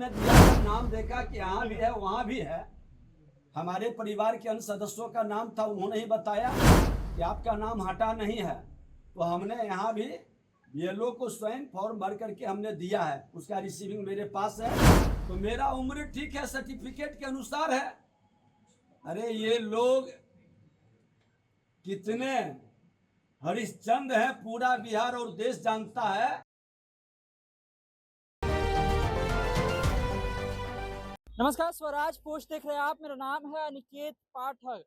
हमने दिया था, नाम देखा कि यहाँ भी है वहाँ भी है। हमारे परिवार के अन्य सदस्यों का नाम था, उन्होंने ही बताया कि आपका नाम हटा नहीं है। तो हमने यहाँ भी BLO को स्वयं फॉर्म भर करके हमने दिया है, उसका रिसीविंग मेरे पास है। तो मेरा उम्र ठीक है, सर्टिफिकेट के अनुसार है। अरे ये लोग कितने हरिश्चंद्र हैं, पूरा बिहार और देश जानता है। नमस्कार, स्वराज पोस्ट देख रहे हैं आप। मेरा नाम है अनिकेत पाठक।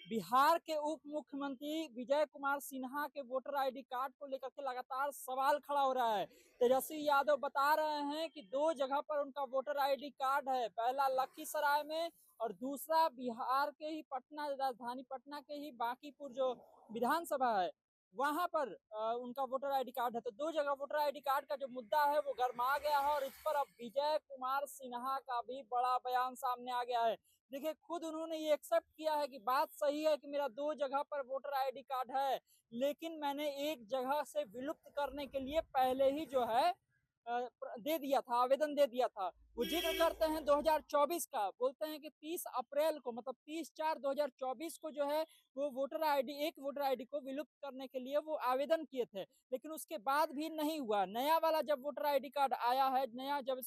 बिहार के उप मुख्यमंत्री विजय कुमार सिन्हा के वोटर आईडी कार्ड को लेकर के लगातार सवाल खड़ा हो रहा है। तेजस्वी यादव बता रहे हैं कि 2 जगह पर उनका वोटर आईडी कार्ड है, पहला लखीसराय में और दूसरा बिहार के ही पटना, राजधानी पटना के ही बांकीपुर जो विधानसभा है वहां पर उनका वोटर आईडी कार्ड है। तो 2 जगह वोटर आईडी कार्ड का जो मुद्दा है वो गरमा गया है और इस पर अब विजय कुमार सिन्हा का भी बड़ा बयान सामने आ गया है। देखिए, खुद उन्होंने ये एक्सेप्ट किया है कि बात सही है कि मेरा 2 जगह पर वोटर आईडी कार्ड है, लेकिन मैंने एक जगह से विलुप्त करने के लिए पहले ही जो है दे दिया था, आवेदन दे दिया था। वो जिक्र करते हैं 2024 का, बोलते हैं कि 30 अप्रैल को, मतलब 30/4/2024 को जो है वो एक वोटर आईडी को विलुप्त करने के लिए वो आवेदन किए थे, लेकिन उसके बाद भी नहीं हुआ। नया वाला जब वोटर आईडी कार्ड आया है, नया जब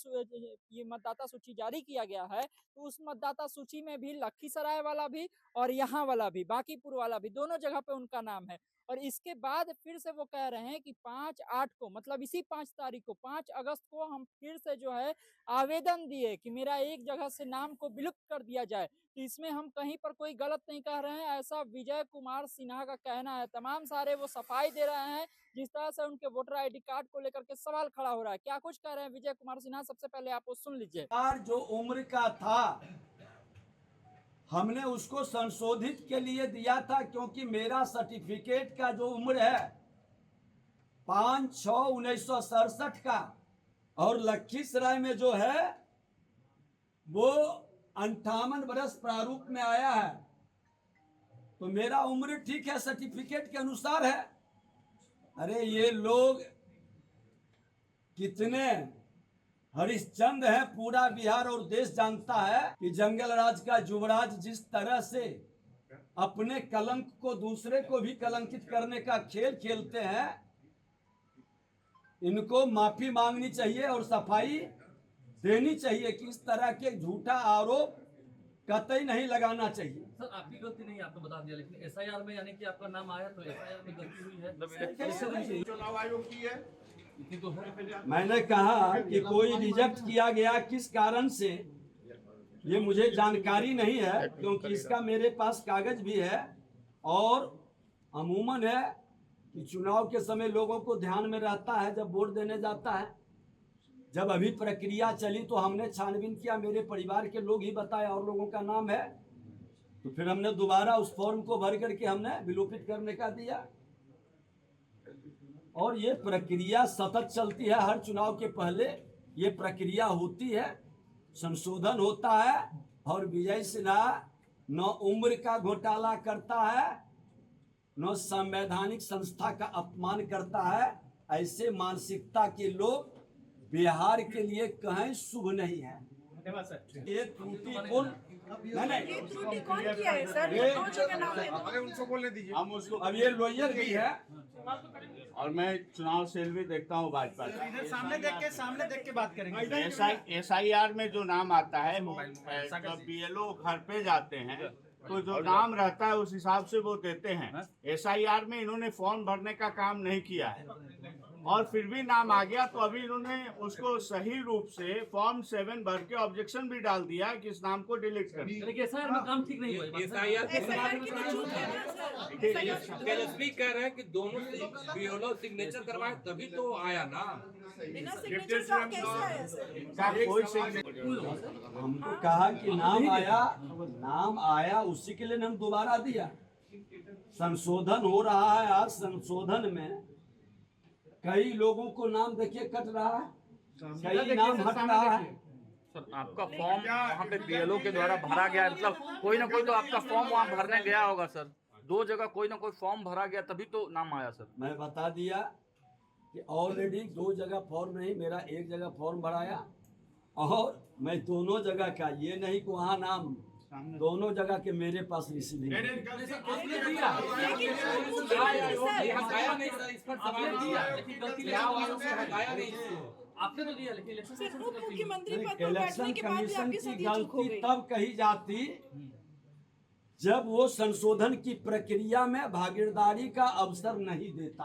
ये मतदाता सूची जारी किया गया है, तो उस मतदाता सूची में भी लखीसराय वाला भी और यहाँ वाला भी, बांकीपुर वाला भी, दोनों जगह पे उनका नाम है। और इसके बाद फिर से वो कह रहे हैं कि 5/8 को, मतलब इसी 5 तारीख को, 5 अगस्त को हम फिर से जो है आवेदन दिए कि मेरा एक जगह से नाम को विलुप्त कर दिया जाए। तो इसमें हम कहीं पर कोई गलत नहीं कह रहे हैं, ऐसा विजय कुमार सिन्हा का कहना है। तमाम सारे वो सफाई दे रहे हैं जिस तरह से उनके वोटर आईडी कार्ड को लेकर के सवाल खड़ा हो रहा है। क्या कुछ कह रहे हैं विजय कुमार सिन्हा, सबसे पहले आप वो सुन लीजिए। जो उम्र का था हमने उसको संशोधित के लिए दिया था, क्योंकि मेरा सर्टिफिकेट का जो उम्र है 5/6/1967 का, और लखीसराय में जो है वो 58 वर्ष प्रारूप में आया है। तो मेरा उम्र ठीक है, सर्टिफिकेट के अनुसार है। अरे ये लोग कितने हरिश्चंद्र हैं, पूरा बिहार और देश जानता है कि जंगल राज का युवराज जिस तरह से अपने कलंक को दूसरे को भी कलंकित करने का खेल खेलते हैं, इनको माफी मांगनी चाहिए और सफाई देनी चाहिए कि इस तरह के झूठा आरोप कतई नहीं लगाना चाहिए। सर, आपकी गलती नहीं, आपको बता दिया, लेकिन एसआईआर में यानी कि आपका नाम आया तो एसआईआर में गलती हुई है। चुनाव आयोग की है। मैंने कहा कि कोई रिजेक्ट किया गया किस कारण से, ये मुझे जानकारी नहीं है, क्योंकि इसका मेरे पास कागज भी है। और अमूमन है कि चुनाव के समय लोगों को ध्यान में रहता है जब वोट देने जाता है। जब अभी प्रक्रिया चली तो हमने छानबीन किया, मेरे परिवार के लोग ही बताया और लोगों का नाम है, तो फिर हमने दोबारा उस फॉर्म को भर करके हमने विलोपित करने का दिया। और ये प्रक्रिया सतत चलती है, हर चुनाव के पहले ये प्रक्रिया होती है, संशोधन होता है। और विजय सिन्हा न उम्र का घोटाला करता है, न संवैधानिक संस्था का अपमान करता है। ऐसे मानसिकता के लोग बिहार के लिए कहीं शुभ नहीं है। ये त्रुटिपूर्ण त्रुटि कौन किया है सर? ये 2 जगह नाम है। अरे उनको बोलने दीजिए। हम उसको, अब ये लॉयर भी है और मैं चुनाव सेल भी देखता हूँ भाजपा का। इधर सामने देख के बात करेंगे। SIR में जो नाम आता है, जब BLO घर पे जाते हैं तो जो नाम रहता है उस हिसाब से वो देते हैं। SIR में इन्होंने फॉर्म भरने का काम नहीं किया है और फिर भी नाम आ गया, तो अभी इन्होंने उसको सही रूप से फॉर्म 7 भर के ऑब्जेक्शन भी डाल दिया कि इस नाम को डिलीट कर। लेकिन एसआईआर में काम ठीक नहीं हुआ। तेजस्वी कह रहे हैं कि दोनों BLO सिग्नेचर करवाए तभी तो आया ना। बिना सिग्नेचर का कैसे आया सर? कोई सिग्नेचर हमको कहा कि नाम आया उसी के लिए हम दोबारा दिया। संशोधन हो रहा है, आज संशोधन में कई लोगों को नाम देखिए कट रहा है, कई नाम हट रहा है। सर, आपका फॉर्म वहाँ पे BLO के द्वारा भरा गया है, मतलब कोई ना कोई तो आपका फॉर्म वहाँ भरने गया होगा सर। 2 जगह कोई ना कोई फॉर्म भरा गया तभी तो नाम आया सर। मैं बता दिया कि ऑलरेडी 2 जगह फॉर्म नहीं, मेरा एक जगह फॉर्म भराया और मैं दोनों जगह का, ये नहीं कि वहाँ नाम, दोनों जगह के मेरे पास रिसीविंग है। आपने दिया लेकिन वो ये सर, हटाया नहीं सर, इस पर आपने सवाल दिया दिया लेकिन गलती चुनाव आयोग ने हटाया नहीं इसको। आपने तो दिया लेकिन इलेक्शन सर कमीशन उप से गलती हुई। मुख्यमंत्री पद पर इलेक्शन बैठने के बाद भी कमीशन आपके की साथ ये चूक हो गलती गई। तब कही जाती जब वो संशोधन की प्रक्रिया में भागीदारी का अवसर नहीं देता।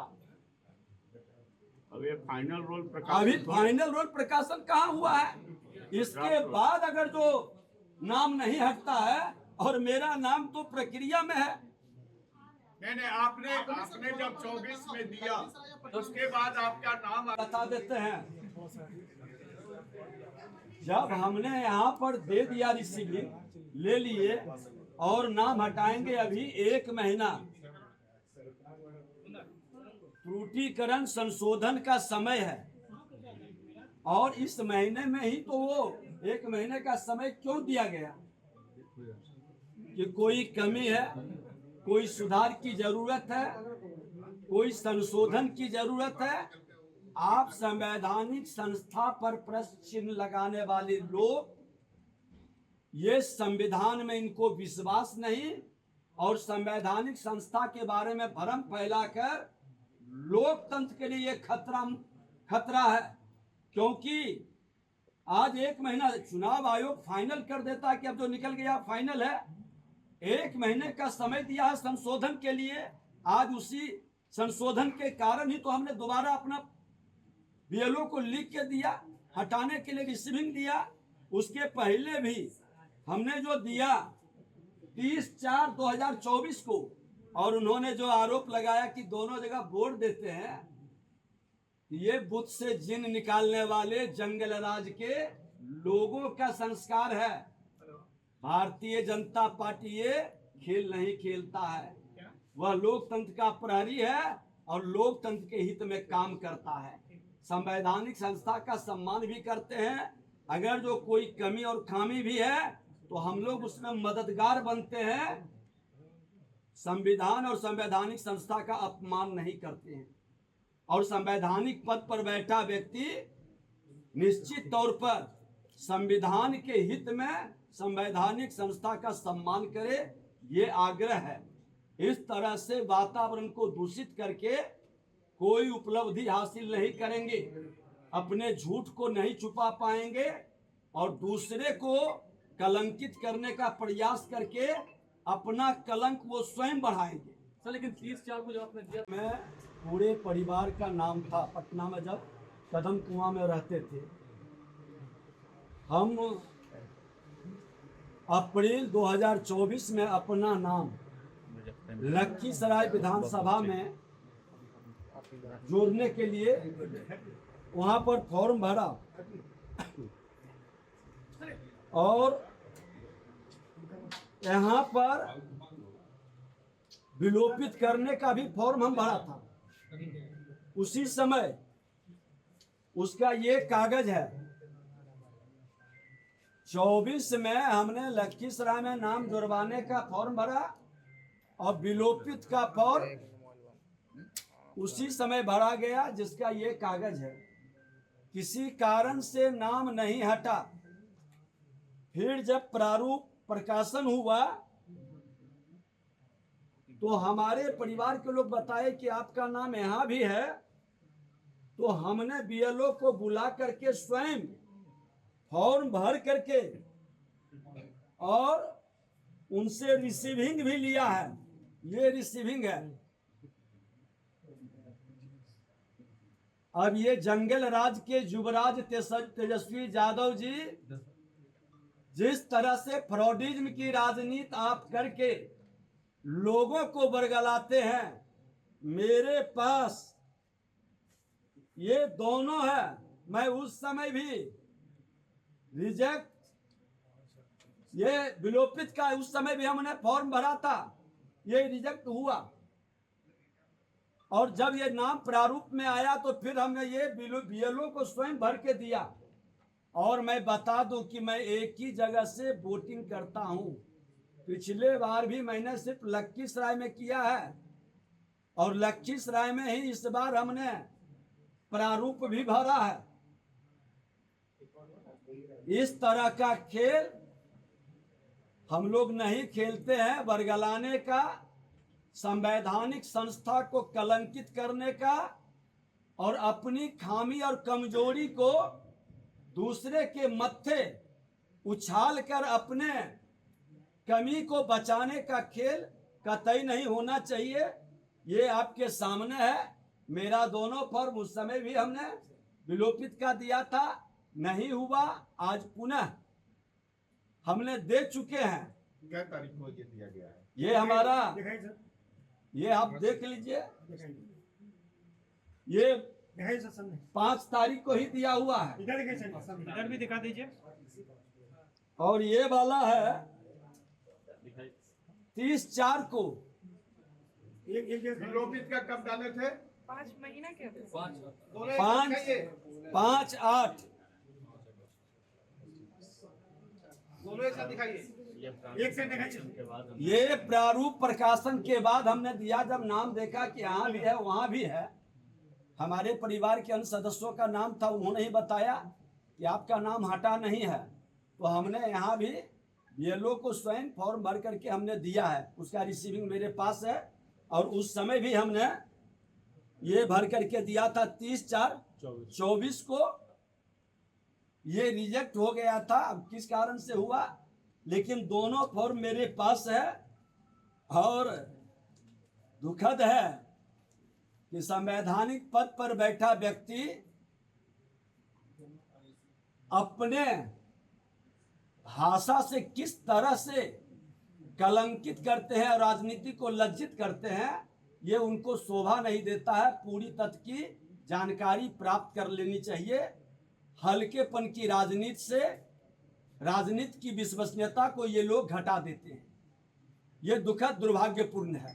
अब ये फाइनल रोल अभी प्रकाशित हो- फाइनल रोल प्रकाशन कहाँ हुआ है? इसके बाद अगर जो नाम नहीं हटता है, और मेरा नाम तो प्रक्रिया में है। नहीं आपने जब 24 में दिया तो उसके बाद आपका नाम बता देते हैं, जब हमने यहाँ पर दे दिया रिसीविंग, ले लिए और नाम हटाएंगे अभी 1 महीना, त्रुटिकरण संशोधन का समय है, और इस महीने में ही तो वो 1 महीने का समय क्यों दिया गया? कि कोई कमी है, कोई सुधार की जरूरत है, कोई संशोधन की जरूरत है। आप संवैधानिक संस्था पर प्रश्न चिन्ह लगाने वाले लोग, ये संविधान में इनको विश्वास नहीं, और संवैधानिक संस्था के बारे में भ्रम फैलाकर लोकतंत्र के लिए खतरा है। क्योंकि आज 1 महीना चुनाव आयोग फाइनल कर देता है कि अब जो निकल गया फाइनल है। 1 महीने का समय दिया है संशोधन के लिए। आज उसी संशोधन के कारण ही तो हमने दोबारा अपना बीएलओ को लिख के दिया, हटाने के लिए रिसीविंग दिया। उसके पहले भी हमने जो दिया 30/4/2024 को, और उन्होंने जो आरोप लगाया कि दोनों जगह वोट देते हैं, ये बुत से जिन निकालने वाले जंगल राज के लोगों का संस्कार है। भारतीय जनता पार्टी ये खेल नहीं खेलता है, वह लोकतंत्र का प्रहरी है और लोकतंत्र के हित में काम करता है। संवैधानिक संस्था का सम्मान भी करते हैं। अगर जो कोई कमी और खामी भी है तो हम लोग उसमें मददगार बनते हैं। संविधान और संवैधानिक संस्था का अपमान नहीं करते हैं। और संवैधानिक पद पर बैठा व्यक्ति निश्चित तौर पर संविधान के हित में संवैधानिक संस्था का सम्मान करे, ये आग्रह है। इस तरह से वातावरण को दूषित करके कोई उपलब्धि हासिल नहीं करेंगे, अपने झूठ को नहीं छुपा पाएंगे, और दूसरे को कलंकित करने का प्रयास करके अपना कलंक वो स्वयं बढ़ाएंगे। सर लेकिन 30/4 को जब आपने दिया, मैं पूरे परिवार का नाम था पटना में, जब कदम कुआं में रहते थे। हम अप्रैल 2024 में अपना नाम लखीसराय विधानसभा में जोड़ने के लिए वहां पर फॉर्म भरा, और यहाँ पर विलोपित करने का भी फॉर्म हम भरा था। उसी समय उसका ये कागज है। 24 में हमने लखीसराय में नाम जुड़वाने का फॉर्म भरा और विलोपित का फॉर्म उसी समय भरा गया, जिसका ये कागज है। किसी कारण से नाम नहीं हटा। फिर जब प्रारूप प्रकाशन हुआ तो हमारे परिवार के लोग बताए कि आपका नाम यहाँ भी है। तो हमने बीएलओ को बुला करके स्वयं फॉर्म भर करके और उनसे रिसीविंग भी लिया है। ये रिसीविंग है। अब ये जंगल राज के युवराज तेजस्वी यादव जी जिस तरह से फ्रॉडिज्म की राजनीति आप करके लोगों को बरगलाते हैं, मेरे पास ये दोनों है। मैं उस समय भी रिजेक्ट, ये विलोपित का उस समय भी हमने फॉर्म भरा था, ये रिजेक्ट हुआ। और जब ये नाम प्रारूप में आया तो फिर हमने ये बीएलओ को स्वयं भर के दिया। और मैं बता दूं कि मैं एक ही जगह से वोटिंग करता हूं। पिछले बार भी मैंने सिर्फ लखीसराय में किया है, और लखीसराय में ही इस बार हमने प्रारूप भी भरा है। इस तरह का खेल हम लोग नहीं खेलते हैं। बरगलाने का, संवैधानिक संस्था को कलंकित करने का और अपनी खामी और कमजोरी को दूसरे के मत्थे उछाल कर अपने कमी को बचाने का खेल कतई नहीं होना चाहिए। ये आपके सामने है। मेरा दोनों फॉर्म उस समय भी हमने विलोपित का दिया था, नहीं हुआ। आज पुनः हमने दे चुके हैं। क्या तारीख को ये दिया गया है? ये हमारा, ये आप देख लीजिए, ये 5 तारीख को ही दिया हुआ है। इधर भी दिखा दीजिए। और ये वाला है 30/4 को। विलोपित का कब डाले थे? 5 महीना के थे। 5/8। ये प्रारूप प्रकाशन के बाद हमने दिया, जब नाम देखा कि यहाँ भी है वहाँ भी है। हमारे परिवार के अन्य सदस्यों का नाम था, उन्होंने ही बताया कि आपका नाम हटा नहीं है, तो हमने यहाँ भी बीएलओ को स्वयं फॉर्म भर करके हमने दिया है। उसका रिसीविंग मेरे पास है। और उस समय भी हमने ये भर करके दिया था 30/4/24 को। ये रिजेक्ट हो गया था, अब किस कारण से हुआ, लेकिन दोनों फॉर्म मेरे पास है। और दुखद है कि संवैधानिक पद पर बैठा व्यक्ति अपने भाषा से किस तरह से कलंकित करते हैं और राजनीति को लज्जित करते हैं, ये उनको शोभा नहीं देता है। पूरी तथ्य की जानकारी प्राप्त कर लेनी चाहिए। हल्केपन की राजनीति से राजनीति की विश्वसनीयता को ये लोग घटा देते हैं। ये दुखद दुर्भाग्यपूर्ण है।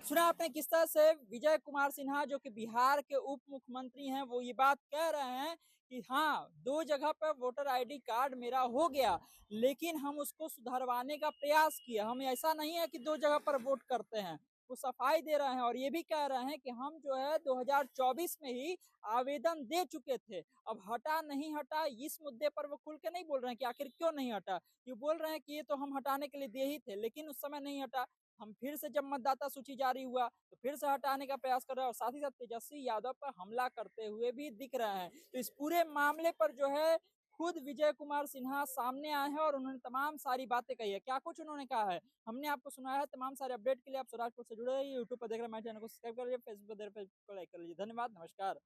सुना आपने किस तरह से विजय कुमार सिन्हा जो कि बिहार के उप मुख्यमंत्री हैं, वो ये बात कह रहे हैं कि हाँ 2 जगह पर वोटर आईडी कार्ड मेरा हो गया, लेकिन हम उसको सुधरवाने का प्रयास किया। हम ऐसा नहीं है कि 2 जगह पर वोट करते हैं। वो सफाई दे रहे हैं और ये भी कह रहे हैं कि हम जो है 2024 में ही आवेदन दे चुके थे, अब हटा नहीं हटा इस मुद्दे पर वो खुल के नहीं बोल रहे हैं कि आखिर क्यों नहीं हटा। ये बोल रहे हैं कि ये तो हम हटाने के लिए दे ही थे, लेकिन उस समय नहीं हटा। हम फिर से जब मतदाता सूची जारी हुआ तो फिर से हटाने का प्रयास कर रहे हैं और साथ ही साथ तेजस्वी यादव पर हमला करते हुए भी दिख रहे हैं। तो इस पूरे मामले पर जो है खुद विजय कुमार सिन्हा सामने आए हैं और उन्होंने तमाम सारी बातें कही है। क्या कुछ उन्होंने कहा है हमने आपको सुनाया है। तमाम सारे अपडेट के लिए आप स्वराजपुर से जुड़े रहिए। यूट्यूब पर देख रहे हैं, हमारे चैनल को सब्सक्राइब कर लीजिए, फेसबुक पर देख रहे हैं, फेसबुक को लाइक कर लीजिए। धन्यवाद, नमस्कार।